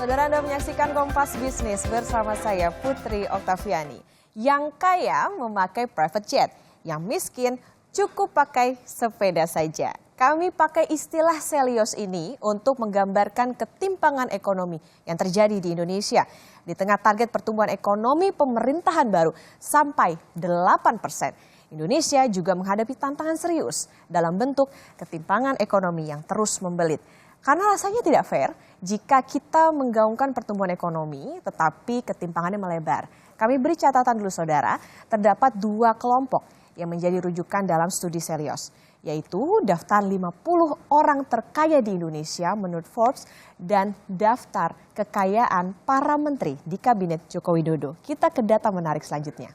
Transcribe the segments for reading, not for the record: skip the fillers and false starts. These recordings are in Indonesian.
Saudara, Anda menyaksikan Kompas Bisnis bersama saya Putri Oktaviani. Yang kaya memakai private jet, yang miskin cukup pakai sepeda saja. Kami pakai istilah Selios ini untuk menggambarkan ketimpangan ekonomi yang terjadi di Indonesia. Di tengah target pertumbuhan ekonomi pemerintahan baru sampai 8%. Indonesia juga menghadapi tantangan serius dalam bentuk ketimpangan ekonomi yang terus membelit. Karena rasanya tidak fair jika kita menggaungkan pertumbuhan ekonomi tetapi ketimpangannya melebar. Kami beri catatan dulu saudara, terdapat dua kelompok yang menjadi rujukan dalam studi Selios, yaitu daftar 50 orang terkaya di Indonesia menurut Forbes dan daftar kekayaan para menteri di Kabinet Joko Widodo. Kita ke data menarik selanjutnya.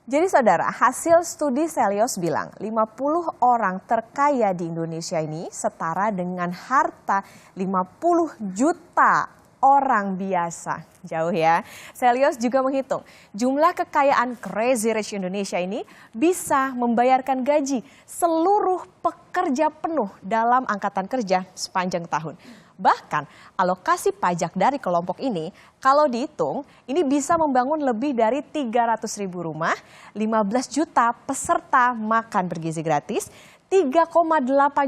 Jadi saudara, hasil studi Selios bilang 50 orang terkaya di Indonesia ini setara dengan harta 50 juta orang biasa. Jauh ya. Selios juga menghitung jumlah kekayaan Crazy Rich Indonesia ini bisa membayarkan gaji seluruh pekerja penuh dalam angkatan kerja sepanjang tahun. Bahkan alokasi pajak dari kelompok ini kalau dihitung ini bisa membangun lebih dari 300.000 rumah, 15 juta peserta makan bergizi gratis, 3,8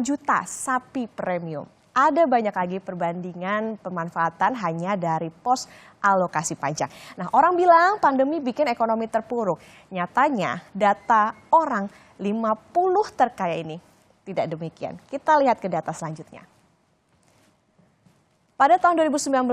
juta sapi premium. Ada banyak lagi perbandingan pemanfaatan hanya dari pos alokasi pajak. Nah, orang bilang pandemi bikin ekonomi terpuruk. Nyatanya data orang 50 terkaya ini tidak demikian. Kita lihat ke data selanjutnya. Pada tahun 2019,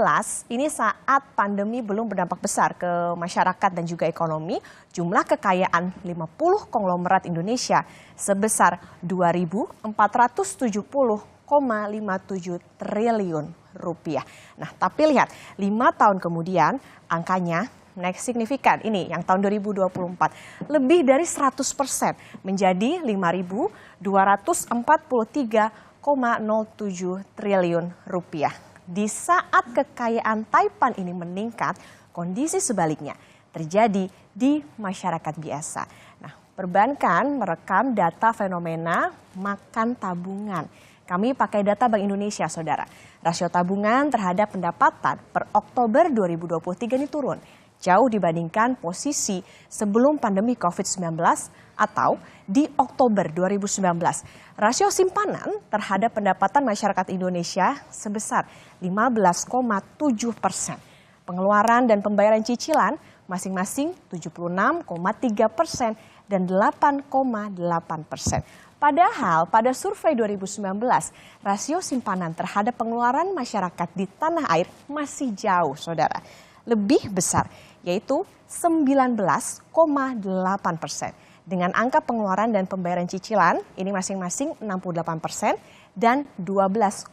ini saat pandemi belum berdampak besar ke masyarakat dan juga ekonomi, jumlah kekayaan 50 konglomerat Indonesia sebesar 2.470,57 triliun rupiah. Nah, tapi lihat, 5 tahun kemudian angkanya naik signifikan. Ini yang tahun 2024, lebih dari 100% menjadi 5.243,07 triliun rupiah. Di saat kekayaan Taipan ini meningkat, kondisi sebaliknya terjadi di masyarakat biasa. Nah, perbankan merekam data fenomena makan tabungan. Kami pakai data Bank Indonesia, saudara. Rasio tabungan terhadap pendapatan per Oktober 2023 ini turun, jauh dibandingkan posisi sebelum pandemi COVID-19 atau di Oktober 2019. Rasio simpanan terhadap pendapatan masyarakat Indonesia sebesar 15,7%. Pengeluaran dan pembayaran cicilan masing-masing 76,3% dan 8,8%. Padahal pada survei 2019, rasio simpanan terhadap pengeluaran masyarakat di tanah air masih jauh, saudara. Lebih besar, yaitu 19,8%. Dengan angka pengeluaran dan pembayaran cicilan, ini masing-masing 68% dan 12,2%.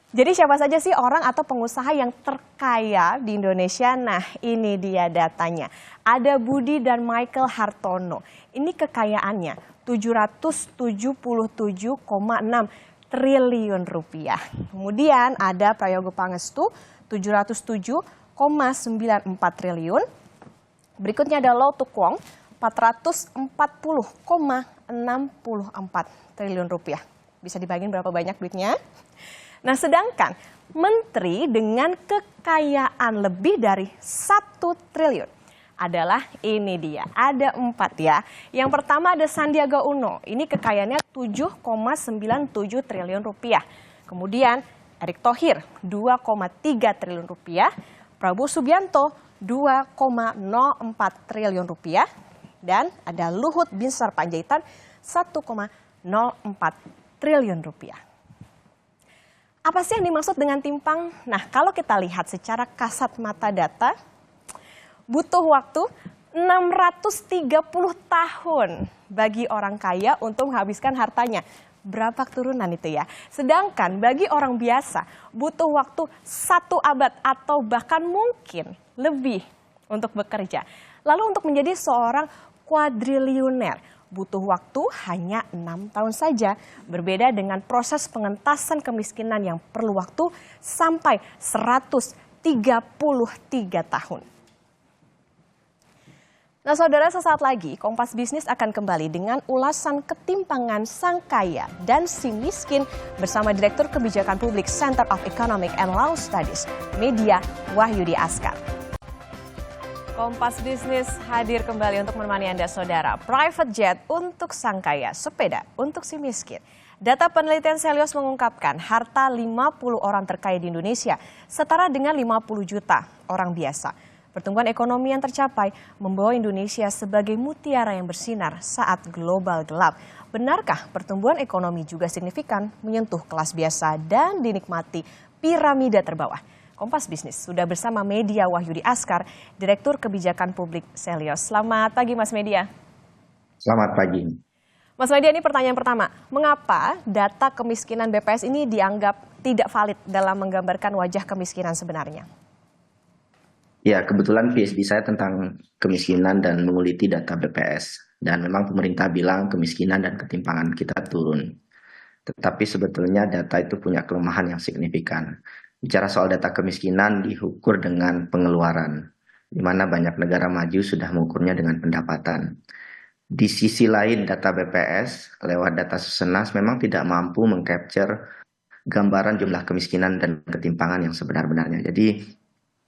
Jadi siapa saja sih orang atau pengusaha yang terkaya di Indonesia? Nah, ini dia datanya. Ada Budi dan Michael Hartono. Ini kekayaannya 777,6 triliun rupiah. Kemudian ada Prayogo Pangestu 707,94 triliun. Berikutnya ada Lau Tuk Wong 440,64 triliun rupiah. Bisa dibagiin berapa banyak duitnya? Nah, sedangkan menteri dengan kekayaan lebih dari 1 triliun adalah ini dia, ada 4 ya. Yang pertama ada Sandiaga Uno, ini kekayaannya 7,97 triliun rupiah. Kemudian Erick Thohir 2,3 triliun rupiah, Prabowo Subianto 2,04 triliun rupiah, dan ada Luhut Binsar Panjaitan 1,04 triliun rupiah. Apa sih yang dimaksud dengan timpang? Nah, kalau kita lihat secara kasat mata data, butuh waktu 630 tahun bagi orang kaya untuk menghabiskan hartanya. Berapa turunan itu ya? Sedangkan bagi orang biasa butuh waktu 1 abad atau bahkan mungkin lebih untuk bekerja. Lalu untuk menjadi seorang kuadriliuner butuh waktu hanya 6 tahun saja. Berbeda dengan proses pengentasan kemiskinan yang perlu waktu sampai 133 tahun. Nah, saudara, sesaat lagi Kompas Bisnis akan kembali dengan ulasan ketimpangan sang kaya dan si miskin bersama Direktur Kebijakan Publik Center of Economic and Law Studies, Media Wahyudi Askar. Kompas Bisnis hadir kembali untuk menemani Anda, saudara. Private jet untuk sang kaya, sepeda untuk si miskin. Data penelitian Selyos mengungkapkan harta 50 orang terkaya di Indonesia setara dengan 50 juta orang biasa. Pertumbuhan ekonomi yang tercapai membawa Indonesia sebagai mutiara yang bersinar saat global gelap. Benarkah pertumbuhan ekonomi juga signifikan menyentuh kelas biasa dan dinikmati piramida terbawah? Kompas Bisnis sudah bersama Media Wahyudi Askar, Direktur Kebijakan Publik Selyos. Selamat pagi, Mas Media. Selamat pagi. Mas Media, ini pertanyaan pertama. Mengapa data kemiskinan BPS ini dianggap tidak valid dalam menggambarkan wajah kemiskinan sebenarnya? Ya, kebetulan PhD saya tentang kemiskinan dan menguliti data BPS. Dan memang pemerintah bilang kemiskinan dan ketimpangan kita turun. Tetapi sebetulnya data itu punya kelemahan yang signifikan. Bicara soal data kemiskinan diukur dengan pengeluaran, di mana banyak negara maju sudah mengukurnya dengan pendapatan. Di sisi lain, data BPS lewat data Susenas memang tidak mampu mengcapture gambaran jumlah kemiskinan dan ketimpangan yang sebenar-benarnya. Jadi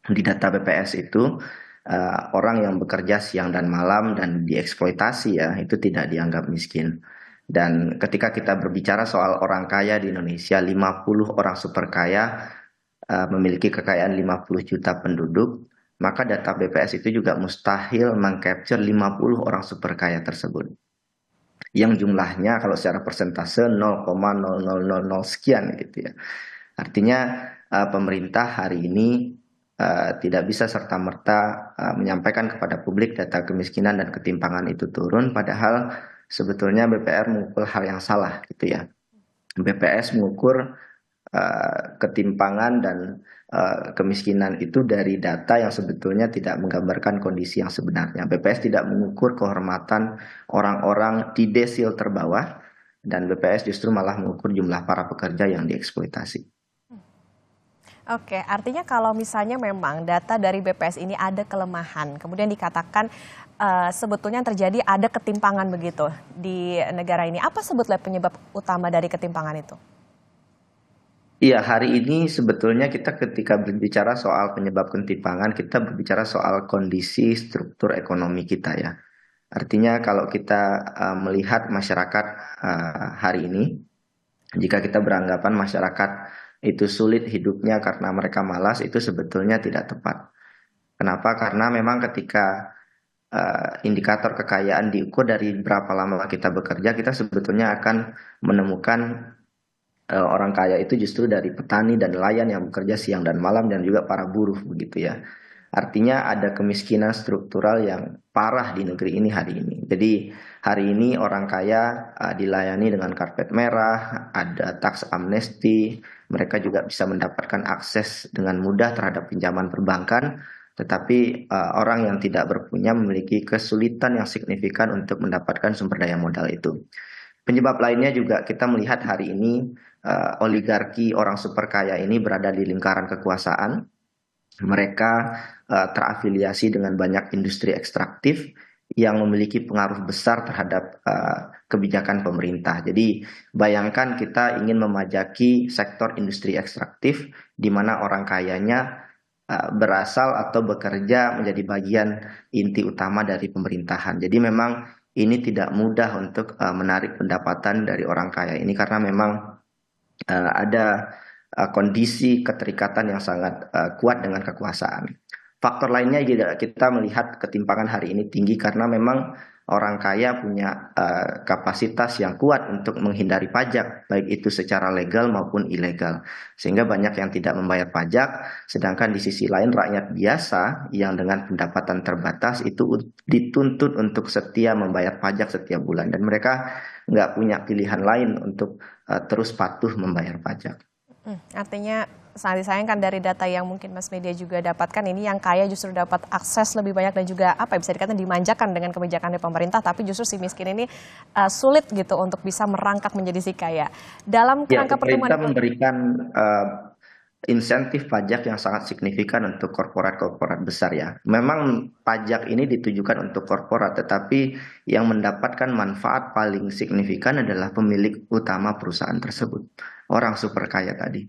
di data BPS itu orang yang bekerja siang dan malam dan dieksploitasi ya itu tidak dianggap miskin. Dan ketika kita berbicara soal orang kaya di Indonesia, 50 orang super kaya memiliki kekayaan 50 juta penduduk, maka data BPS itu juga mustahil mengcapture 50 orang super kaya tersebut. Yang jumlahnya kalau secara persentase 0,0000 sekian gitu ya. Artinya pemerintah hari ini tidak bisa serta-merta menyampaikan kepada publik data kemiskinan dan ketimpangan itu turun, padahal sebetulnya BPR mengukur hal yang salah gitu ya. BPS mengukur ketimpangan dan kemiskinan itu dari data yang sebetulnya tidak menggambarkan kondisi yang sebenarnya. BPS tidak mengukur kehormatan orang-orang di desil terbawah, dan BPS justru malah mengukur jumlah para pekerja yang dieksploitasi. Oke, artinya kalau misalnya memang data dari BPS ini ada kelemahan, kemudian dikatakan sebetulnya terjadi ada ketimpangan begitu di negara ini. Apa sebetulnya penyebab utama dari ketimpangan itu? Iya, hari ini sebetulnya kita ketika berbicara soal penyebab ketimpangan, kita berbicara soal kondisi struktur ekonomi kita ya. Artinya kalau kita melihat masyarakat hari ini, jika kita beranggapan masyarakat itu sulit hidupnya karena mereka malas, itu sebetulnya tidak tepat. Kenapa? Karena memang ketika indikator kekayaan diukur dari berapa lama kita bekerja, kita sebetulnya akan menemukan orang kaya itu justru dari petani dan nelayan yang bekerja siang dan malam, dan juga para buruh begitu ya. Artinya ada kemiskinan struktural yang parah di negeri ini hari ini. Jadi hari ini orang kaya dilayani dengan karpet merah, ada tax amnesty, mereka juga bisa mendapatkan akses dengan mudah terhadap pinjaman perbankan, tetapi orang yang tidak berpunya memiliki kesulitan yang signifikan untuk mendapatkan sumber daya modal itu. Penyebab lainnya juga kita melihat hari ini oligarki orang super kaya ini berada di lingkaran kekuasaan. Mereka terafiliasi dengan banyak industri ekstraktif yang memiliki pengaruh besar terhadap kebijakan pemerintah. Jadi bayangkan kita ingin memajaki sektor industri ekstraktif di mana orang kayanya berasal atau bekerja menjadi bagian inti utama dari pemerintahan. Jadi memang ini tidak mudah untuk menarik pendapatan dari orang kaya ini, karena memang ada kondisi keterikatan yang sangat kuat dengan kekuasaan. Faktor lainnya juga kita melihat ketimpangan hari ini tinggi karena memang orang kaya punya kapasitas yang kuat untuk menghindari pajak, baik itu secara legal maupun ilegal. Sehingga banyak yang tidak membayar pajak, sedangkan di sisi lain rakyat biasa yang dengan pendapatan terbatas itu dituntut untuk setia membayar pajak setiap bulan. Dan mereka nggak punya pilihan lain untuk terus patuh membayar pajak. Artinya sangat disayangkan dari data yang mungkin Mas Media juga dapatkan, ini yang kaya justru dapat akses lebih banyak dan juga bisa dikatakan dimanjakan dengan kebijakan dari pemerintah, tapi justru si miskin ini sulit gitu untuk bisa merangkak menjadi si kaya. Dalam kerangka pemerintah memberikan insentif pajak yang sangat signifikan untuk korporat-korporat besar ya. Memang pajak ini ditujukan untuk korporat, tetapi yang mendapatkan manfaat paling signifikan adalah pemilik utama perusahaan tersebut, orang super kaya tadi.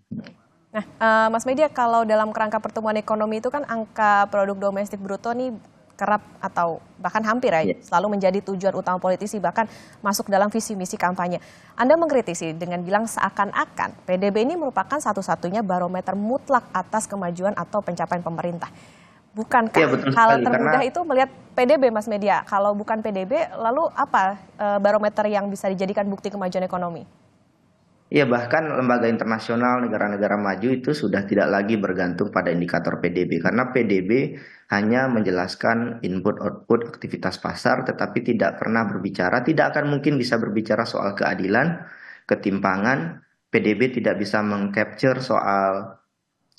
Nah, Mas Media, kalau dalam kerangka pertumbuhan ekonomi itu kan angka produk domestik bruto nih kerap atau bahkan hampir ya Ya. selalu menjadi tujuan utama politisi, bahkan masuk dalam visi misi kampanye. Anda mengkritisi dengan bilang seakan-akan PDB ini merupakan satu-satunya barometer mutlak atas kemajuan atau pencapaian pemerintah. Iya Bukankah betul hal sekali karena termudah itu melihat PDB, Mas Media? Kalau bukan PDB, lalu apa barometer yang bisa dijadikan bukti kemajuan ekonomi? iya bahkan lembaga internasional negara-negara maju itu sudah tidak lagi bergantung pada indikator PDB karena PDB hanya menjelaskan input output aktivitas pasar tetapi tidak pernah berbicara, tidak akan mungkin bisa berbicara soal keadilan, ketimpangan. PDB tidak bisa mengcapture soal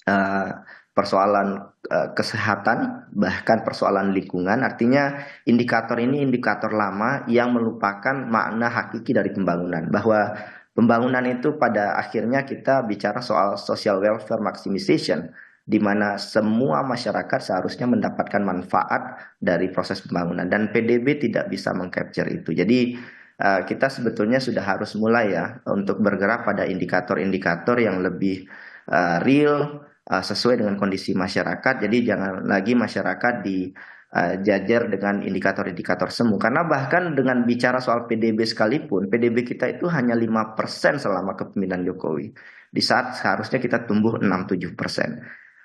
eh, persoalan kesehatan, bahkan persoalan lingkungan. Artinya indikator ini indikator lama yang melupakan makna hakiki dari pembangunan. Bahwa pembangunan itu pada akhirnya kita bicara soal social welfare maximization, di mana semua masyarakat seharusnya mendapatkan manfaat dari proses pembangunan. Dan PDB tidak bisa mengcapture itu. Jadi kita sebetulnya sudah harus mulai ya untuk bergerak pada indikator-indikator yang lebih real, sesuai dengan kondisi masyarakat. Jadi jangan lagi masyarakat dijajar dengan indikator-indikator semu. Karena bahkan dengan bicara soal PDB sekalipun, PDB kita itu hanya 5% selama kepemimpinan Jokowi. Di saat seharusnya kita tumbuh 6-7%.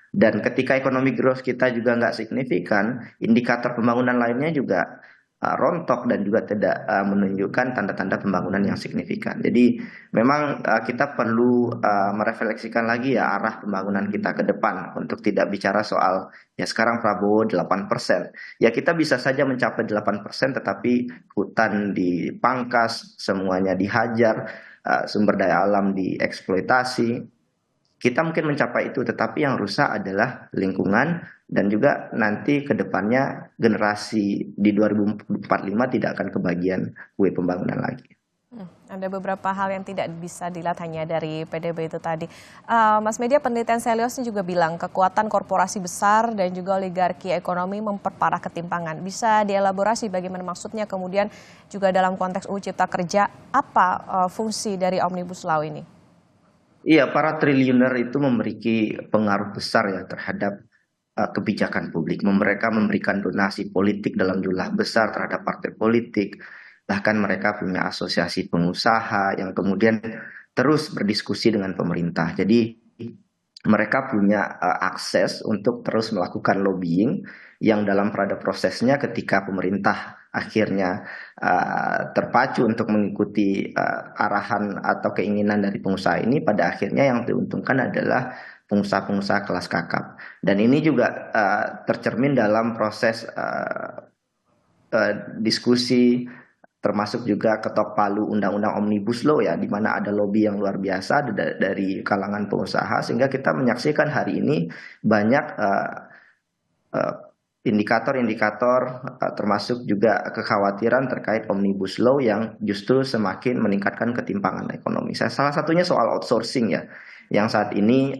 Dan ketika ekonomi growth kita juga nggak signifikan, indikator pembangunan lainnya juga rontok dan juga tidak menunjukkan tanda-tanda pembangunan yang signifikan. Jadi memang kita perlu merefleksikan lagi ya arah pembangunan kita ke depan untuk tidak bicara soal ya sekarang Prabowo 8%. Ya kita bisa saja mencapai 8%, tetapi hutan dipangkas, semuanya dihajar, sumber daya alam dieksploitasi. Kita mungkin mencapai itu, tetapi yang rusak adalah lingkungan dan juga nanti ke depannya generasi di 2045 tidak akan kebagian kue pembangunan lagi. Ada beberapa hal yang tidak bisa dilihat hanya dari PDB itu tadi. Mas Media, penelitian Selios ini juga bilang kekuatan korporasi besar dan juga oligarki ekonomi memperparah ketimpangan. Bisa dielaborasi bagaimana maksudnya, kemudian juga dalam konteks UU Cipta Kerja, apa fungsi dari Omnibus Law ini? Iya, para triliuner itu memiliki pengaruh besar ya terhadap kebijakan publik. Mereka memberikan donasi politik dalam jumlah besar terhadap partai politik. Bahkan mereka punya asosiasi pengusaha yang kemudian terus berdiskusi dengan pemerintah. Jadi mereka punya akses untuk terus melakukan lobbying yang dalam pada prosesnya ketika pemerintah akhirnya terpacu untuk mengikuti arahan atau keinginan dari pengusaha ini, pada akhirnya yang diuntungkan adalah pengusaha-pengusaha kelas kakap. Dan ini juga tercermin dalam proses diskusi, termasuk juga ketok palu undang-undang Omnibus Law ya, di mana ada lobby yang luar biasa dari kalangan pengusaha, sehingga kita menyaksikan hari ini banyak eh, indikator-indikator, termasuk juga kekhawatiran terkait Omnibus Law yang justru semakin meningkatkan ketimpangan ekonomi. Salah satunya soal outsourcing ya, yang saat ini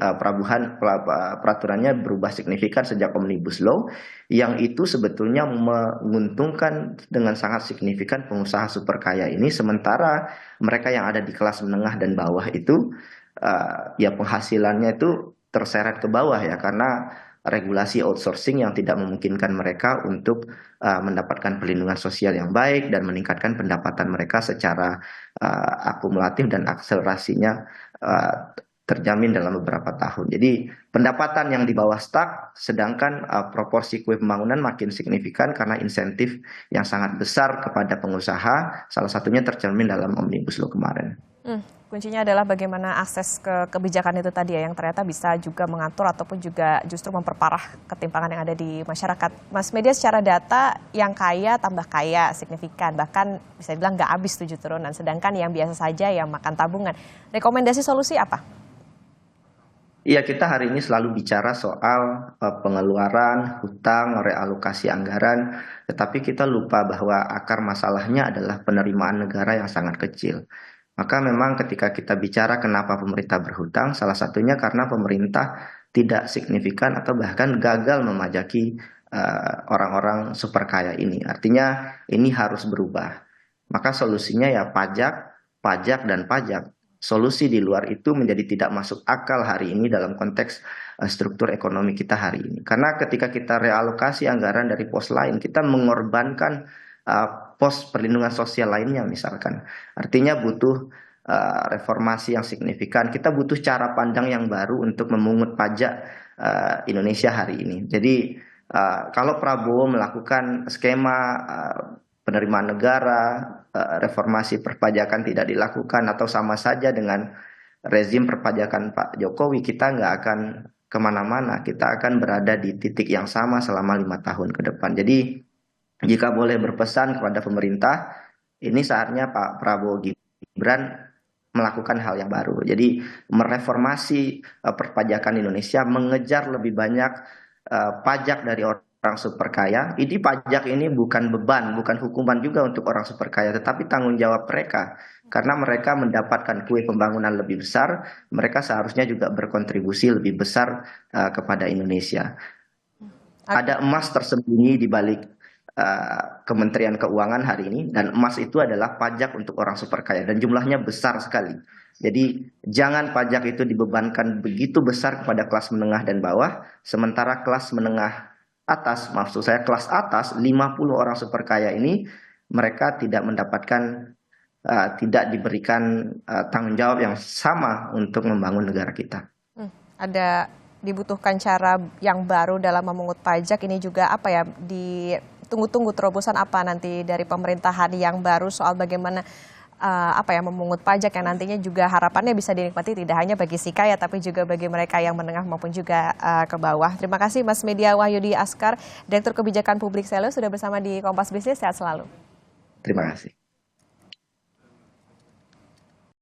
peraturannya berubah signifikan sejak Omnibus Law, yang itu sebetulnya menguntungkan dengan sangat signifikan pengusaha super kaya ini, sementara mereka yang ada di kelas menengah dan bawah itu ya penghasilannya itu terseret ke bawah ya, karena regulasi outsourcing yang tidak memungkinkan mereka untuk mendapatkan perlindungan sosial yang baik dan meningkatkan pendapatan mereka secara akumulatif dan akselerasinya uh, terjamin dalam beberapa tahun. Jadi pendapatan yang di bawah stuck, sedangkan proporsi kue pembangunan makin signifikan karena insentif yang sangat besar kepada pengusaha, salah satunya tercermin dalam Omnibus Law kemarin. Kuncinya adalah bagaimana akses ke kebijakan itu tadi ya, yang ternyata bisa juga mengatur ataupun juga justru memperparah ketimpangan yang ada di masyarakat. Mas Media, secara data yang kaya tambah kaya signifikan, bahkan bisa dibilang nggak habis 7 turunan, sedangkan yang biasa saja yang makan tabungan. Rekomendasi solusi apa? Iya, kita hari ini selalu bicara soal pengeluaran, hutang, realokasi anggaran, tetapi kita lupa bahwa akar masalahnya adalah penerimaan negara yang sangat kecil. Maka memang ketika kita bicara kenapa pemerintah berhutang, salah satunya karena pemerintah tidak signifikan atau bahkan gagal memajaki orang-orang super kaya ini. Artinya ini harus berubah. Maka solusinya ya pajak, pajak, dan pajak. Solusi di luar itu menjadi tidak masuk akal hari ini dalam konteks struktur ekonomi kita hari ini. Karena ketika kita realokasi anggaran dari pos lain, kita mengorbankan pos perlindungan sosial lainnya misalkan. Artinya butuh reformasi yang signifikan. Kita butuh cara pandang yang baru untuk memungut pajak Indonesia hari ini. Jadi kalau Prabowo melakukan skema penerimaan negara, reformasi perpajakan tidak dilakukan atau sama saja dengan rezim perpajakan Pak Jokowi, kita nggak akan kemana-mana. Kita akan berada di titik yang sama selama 5 tahun ke depan. Jadi jika boleh berpesan kepada pemerintah, ini saatnya Pak Prabowo Gibran melakukan hal yang baru. Jadi mereformasi perpajakan Indonesia, mengejar lebih banyak pajak dari orang super kaya. Ini pajak ini bukan beban, bukan hukuman juga untuk orang super kaya, tetapi tanggung jawab mereka. Karena mereka mendapatkan kue pembangunan lebih besar, mereka seharusnya juga berkontribusi lebih besar kepada Indonesia. Ada emas tersembunyi di balik Kementerian Keuangan hari ini, dan emas itu adalah pajak untuk orang super kaya dan jumlahnya besar sekali. Jadi jangan pajak itu dibebankan begitu besar kepada kelas menengah dan bawah, sementara kelas menengah atas, maksud saya kelas atas, 50 orang super kaya ini mereka tidak mendapatkan tidak diberikan tanggung jawab yang sama untuk membangun negara kita. Ada dibutuhkan cara yang baru dalam memungut pajak, ini juga apa ya, ditunggu-tunggu terobosan apa nanti dari pemerintahan yang baru soal bagaimana memungut pajak yang nantinya juga harapannya bisa dinikmati tidak hanya bagi si kaya tapi juga bagi mereka yang menengah maupun juga ke bawah. Terima kasih Mas Media Wahyudi Askar, Direktur Kebijakan Publik Selios, sudah bersama di Kompas Bisnis. Sehat selalu. Terima kasih.